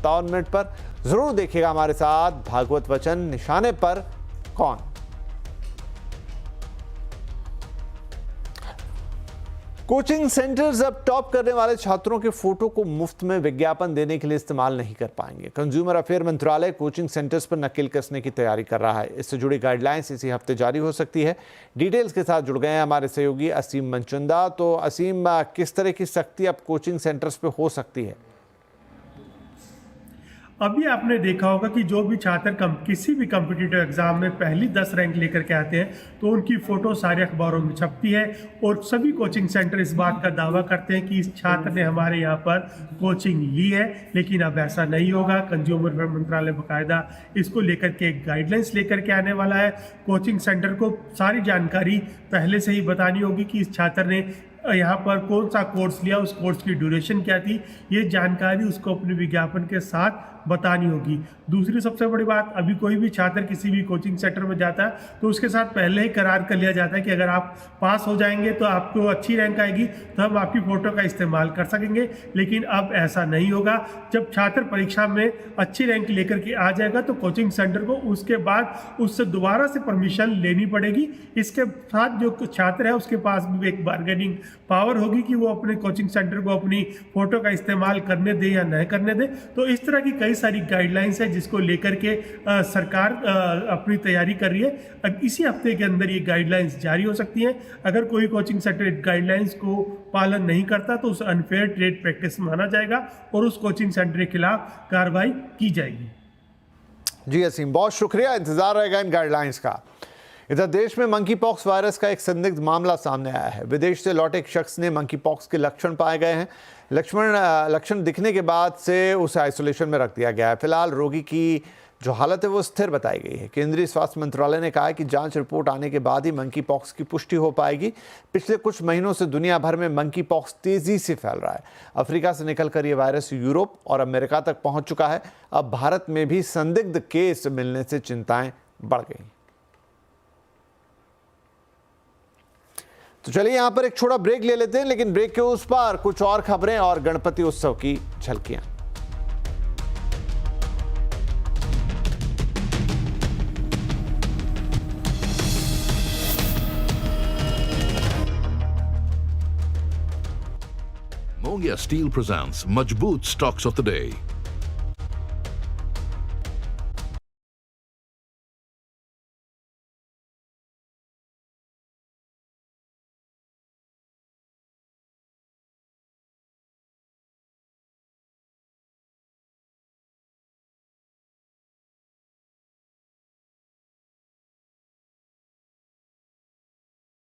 Minute पर। जरूर देखिएगा हमारे साथ भागवत वचन निशाने पर कौन। कोचिंग सेंटर्स अब टॉप करने वाले छात्रों के फोटो को मुफ्त में विज्ञापन देने के लिए इस्तेमाल नहीं कर पाएंगे। कंज्यूमर अफेयर मंत्रालय कोचिंग सेंटर्स पर नकेल कसने की तैयारी कर रहा है। इससे जुड़ी गाइडलाइंस इसी हफ्ते जारी हो सकती है। डिटेल्स के साथ जुड़ गए हैं हमारे सहयोगी असीम मनचंदा। तो असीम, किस तरह की सख्ती अब कोचिंग सेंटर्स पे हो सकती है? अभी आपने देखा होगा कि जो भी छात्र किसी भी कॉम्पिटिटिव एग्जाम में पहली 10 रैंक लेकर के आते हैं तो उनकी फ़ोटो सारे अखबारों में छपती है और सभी कोचिंग सेंटर इस बात का दावा करते हैं कि इस छात्र ने हमारे यहाँ पर कोचिंग ली है। लेकिन अब ऐसा नहीं होगा। कंज्यूमर मंत्रालय बाकायदा इसको लेकर के एक गाइडलाइंस लेकर के आने वाला है। कोचिंग सेंटर को सारी जानकारी पहले से ही बतानी होगी कि इस छात्र ने यहाँ पर कौन सा कोर्स लिया, उस कोर्स की ड्यूरेशन क्या थी, ये जानकारी उसको अपने विज्ञापन के साथ बतानी होगी। दूसरी सबसे बड़ी बात, अभी कोई भी छात्र किसी भी कोचिंग सेंटर में जाता है तो उसके साथ पहले ही करार कर लिया जाता है कि अगर आप पास हो जाएंगे तो आपको अच्छी रैंक आएगी तो हम आपकी फ़ोटो का इस्तेमाल कर सकेंगे। लेकिन अब ऐसा नहीं होगा। जब छात्र परीक्षा में अच्छी रैंक लेकर के आ जाएगा तो कोचिंग सेंटर को उसके बाद उससे दोबारा से परमिशन लेनी पड़ेगी। इसके साथ जो छात्र है उसके पास भी एक बार्गेनिंग पावर होगी कि वो अपने कोचिंग सेंटर को अपनी फ़ोटो का इस्तेमाल करने दे या नहीं करने दे। तो इस तरह की कई सारी गाइडलाइंस है जिसको लेकर के सरकार अपनी तैयारी कर रही है। अब इसी हफ्ते के अंदर ये गाइडलाइंस जारी हो सकती हैं। अगर कोई कोचिंग सेंटर गाइडलाइंस को पालन नहीं करता तो उसे अनफेयर ट्रेड प्रैक्टिस माना जाएगा और उस कोचिंग सेंटर के खिलाफ कार्रवाई की जाएगी। जी असीम, बहुत शुक्रिया। इंतजार रहेगा इन गाइडलाइंस का। इधर देश में मंकी पॉक्स वायरस का एक संदिग्ध मामला सामने आया है। विदेश से लौटे एक शख्स ने मंकी पॉक्स के लक्षण पाए गए हैं। लक्षण दिखने के बाद से उसे आइसोलेशन में रख दिया गया है। फिलहाल रोगी की जो हालत है वो स्थिर बताई गई है। केंद्रीय स्वास्थ्य मंत्रालय ने कहा है कि जांच रिपोर्ट आने के बाद ही मंकी पॉक्स की पुष्टि हो पाएगी। पिछले कुछ महीनों से दुनिया भर में मंकी पॉक्स तेजी से फैल रहा है। अफ्रीका से निकलकर ये वायरस यूरोप और अमेरिका तक पहुंच चुका है। अब भारत में भी संदिग्ध केस मिलने से चिंताएं बढ़ गई। तो चलिए यहां पर एक छोटा ब्रेक ले लेते हैं, लेकिन ब्रेक के उस पार कुछ और खबरें और गणपति उत्सव की झलकियां। Mongia Steel presents Majboot Stocks of the Day.